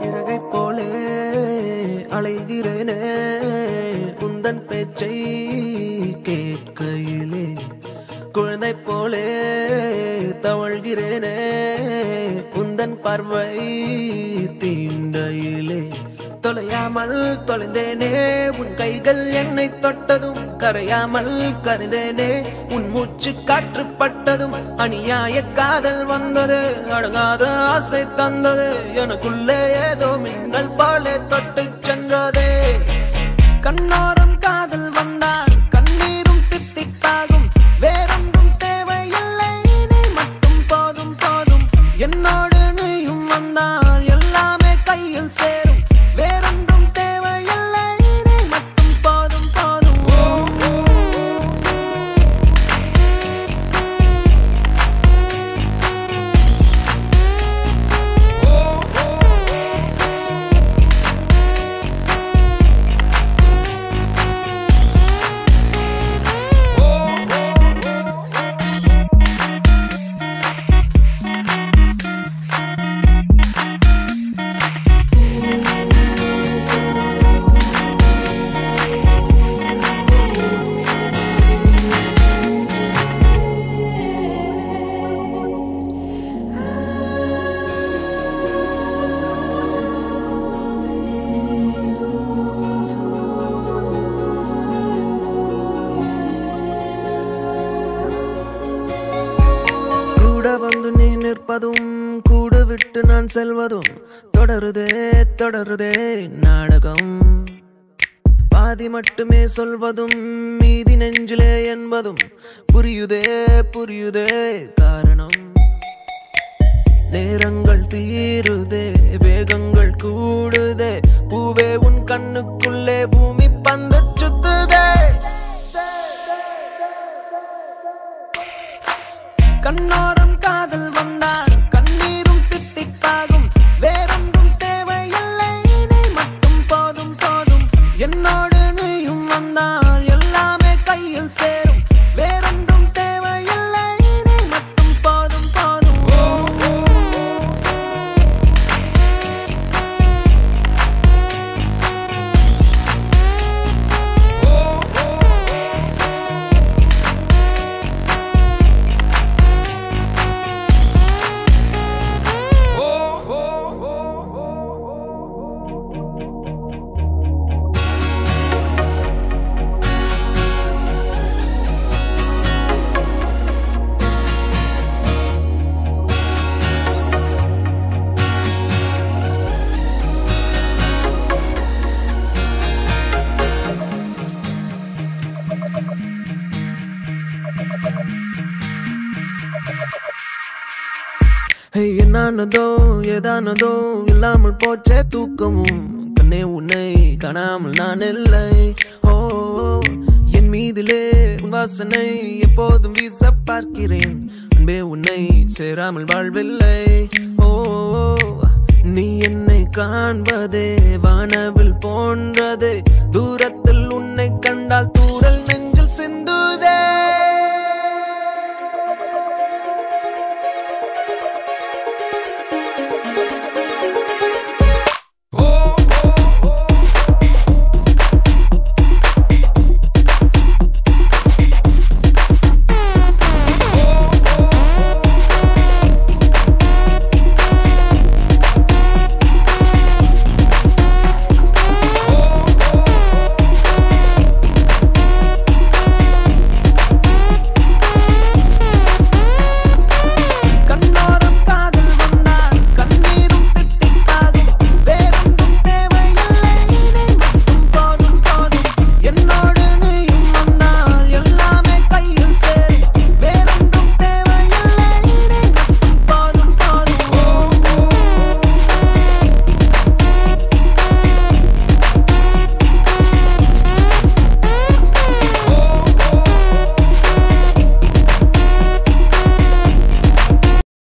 இறகை போலே அலைகிறேனே உந்தன் பேச்சை கேட்கையிலே குழந்தை போலே தவழ்கிறேனே உந்தன் பார்வை தீண்டையிலே தொலையாமல் தொலைந்தேனே உன் கைகள் என்னை தொட்டதும் கரையாமல் கரைந்தேனே உன் மூச்சு காற்றுப்பட்டதும் அநியாய காதல் வந்தது அடங்காத ஆசை தந்தது எனக்குள்ளே ஏதோ மின்னல் போலே தொட்டு சென்றதே கண்ணோரம் காதல் வந்தால் கண்ணீரும் தித்திப்பாகும் வேறொன்றும் தேவையில்லை நீ மட்டும் போதும் போதும் என்னோடு நீயும் வந்தால் எல்லாமே கையில் சேரும் வேறொன்றும் தேவையில்லை நீ மட்டும் போதும் போதும் கூட வந்து நீ நிற்பதும் கூட விட்டு நான் செல்வதும் தொடருதே தொடருதே நாடகம் பாதி மட்டுமே சொல்வதும் மீதி நெஞ்சிலே என்பதும் புரியுதே புரியுதே காரணம் நேரங்கள் தீருதே வேகங்கள் கூடுதே பூவே உன் கண்ணுக்குள்ளே பூமி பந்து சுத்துதே கண்ணோரம் காதல் வந்தால் கண்ணீரும் தித்திப்பாகும் வேறொன்றும் தேவையில்லை நீ மட்டும் போதும் போதும் என்னோடு நீயும் வந்தால் எல்லாமே கையில் சேரும் வேறொன்றும் தேவையில்லை நீ மட்டும் போதும் போதும் என்னானதோ ஏதானதோ இல்லாமல் போச்சே தூக்கமும் கண்ணே உன்னை காணாமல் நான் இல்லை ஓ என் மீதிலே உன் வாசனை எப்போதும் வீச பார்க்கிறேன் அன்பே உன்னை சேராமல் வாழ்வில்லை ஓ நீ என்னை காண்பதே வானவில் போன்றதே தூர